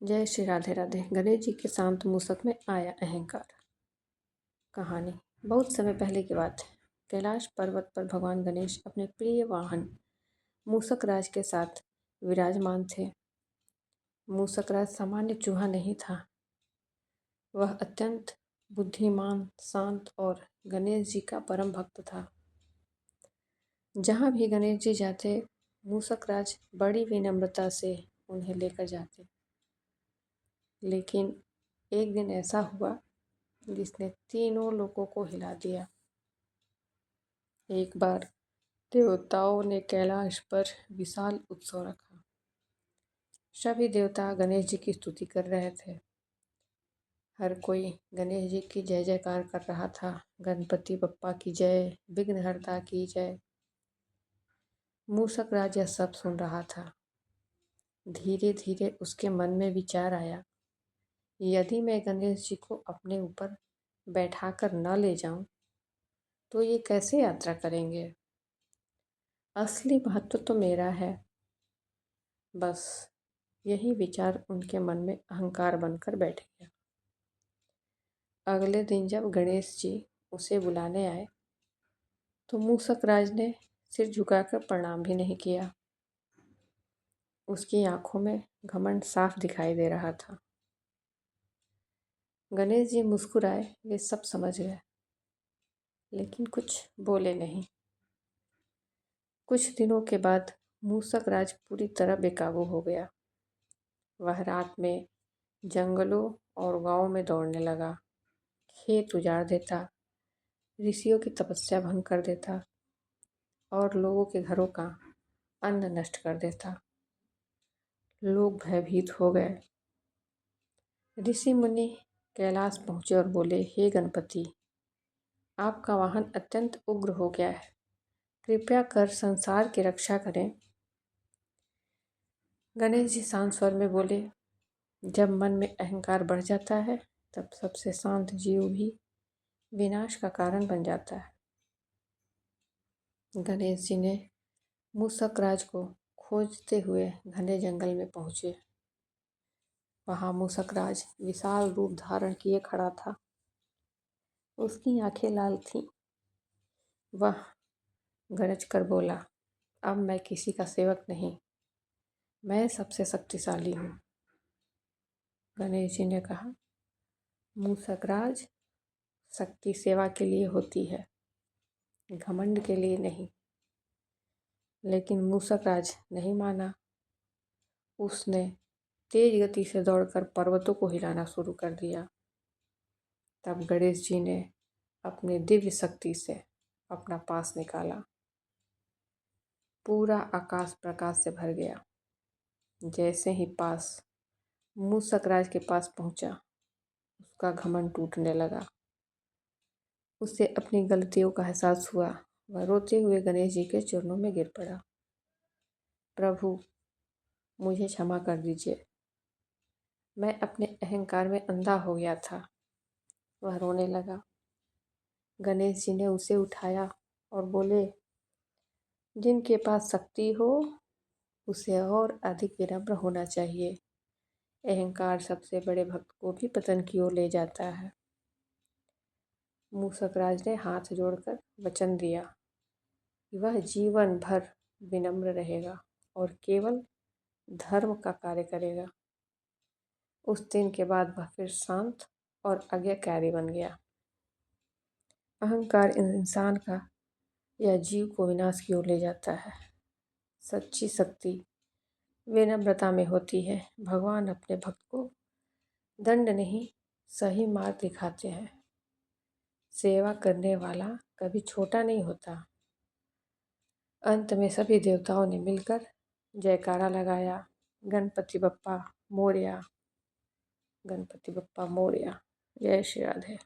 जय श्री राधे राधे। गणेश जी के शांत मूसक में आया अहंकार। कहानी बहुत समय पहले की बात है। कैलाश पर्वत पर भगवान गणेश अपने प्रिय वाहन मूसक राज के साथ विराजमान थे। मूसक राज सामान्य चूहा नहीं था। वह अत्यंत बुद्धिमान, शांत और गणेश जी का परम भक्त था। जहाँ भी गणेश जी जाते, मूसक राज बड़ी विनम्रता से उन्हें लेकर जाते। लेकिन एक दिन ऐसा हुआ जिसने तीनों लोगों को हिला दिया। एक बार देवताओं ने कैलाश पर विशाल उत्सव रखा। सभी देवता गणेश जी की स्तुति कर रहे थे। हर कोई गणेश जी की जय जयकार कर रहा था। गणपति बप्पा की जय, विघ्नहर्ता की जय। मूसक राज यह सब सुन रहा था। धीरे धीरे उसके मन में विचार आया, यदि मैं गणेश जी को अपने ऊपर बैठाकर न ले जाऊं तो ये कैसे यात्रा करेंगे। असली महत्व तो मेरा है। बस यही विचार उनके मन में अहंकार बनकर बैठ गया। अगले दिन जब गणेश जी उसे बुलाने आए तो मूसक राज ने सिर झुकाकर प्रणाम भी नहीं किया। उसकी आंखों में घमंड साफ दिखाई दे रहा था। गणेश जी मुस्कुराए, वे सब समझ गए, लेकिन कुछ बोले नहीं। कुछ दिनों के बाद मूसक राज पूरी तरह बेकाबू हो गया। वह रात में जंगलों और गांवों में दौड़ने लगा। खेत उजाड़ देता, ऋषियों की तपस्या भंग कर देता और लोगों के घरों का अन्न नष्ट कर देता। लोग भयभीत हो गए। ऋषि मुनि कैलाश पहुंचे और बोले, हे गणपति, आपका वाहन अत्यंत उग्र हो गया है। कृपया कर संसार की रक्षा करें। गणेश जी शांत स्वर में बोले, जब मन में अहंकार बढ़ जाता है तब सबसे शांत जीव भी विनाश का कारण बन जाता है। गणेश जी ने मूसक राज को खोजते हुए घने जंगल में पहुंचे। वहां मूसक राज विशाल रूप धारण किए खड़ा था। उसकी आंखें लाल थीं। वह गरज कर बोला, अब मैं किसी का सेवक नहीं, मैं सबसे शक्तिशाली हूँ। गणेश जी ने कहा, मूसक राज, शक्ति सेवा के लिए होती है, घमंड के लिए नहीं। लेकिन मूसक राज नहीं माना। उसने तेज गति से दौड़कर पर्वतों को हिलाना शुरू कर दिया। तब गणेश जी ने अपनी दिव्य शक्ति से अपना पास निकाला। पूरा आकाश प्रकाश से भर गया। जैसे ही पास मूसक राज के पास पहुंचा, उसका घमंड टूटने लगा। उसे अपनी गलतियों का एहसास हुआ। वह रोते हुए गणेश जी के चरणों में गिर पड़ा। प्रभु, मुझे क्षमा कर दीजिए, मैं अपने अहंकार में अंधा हो गया था। वह रोने लगा। गणेश जी ने उसे उठाया और बोले, जिनके पास शक्ति हो उसे और अधिक विनम्र होना चाहिए। अहंकार सबसे बड़े भक्त को भी पतन की ओर ले जाता है। मूसक राज ने हाथ जोड़कर वचन दिया कि वह जीवन भर विनम्र रहेगा और केवल धर्म का कार्य करेगा। उस दिन के बाद वह फिर शांत और आज्ञाकारी बन गया। अहंकार इंसान का या जीव को विनाश की ओर ले जाता है। सच्ची शक्ति विनम्रता में होती है। भगवान अपने भक्त को दंड नहीं, सही मार्ग दिखाते हैं। सेवा करने वाला कभी छोटा नहीं होता। अंत में सभी देवताओं ने मिलकर जयकारा लगाया, गणपति बप्पा मोरया, गणपति बप्पा मोरया। जय श्री राधे।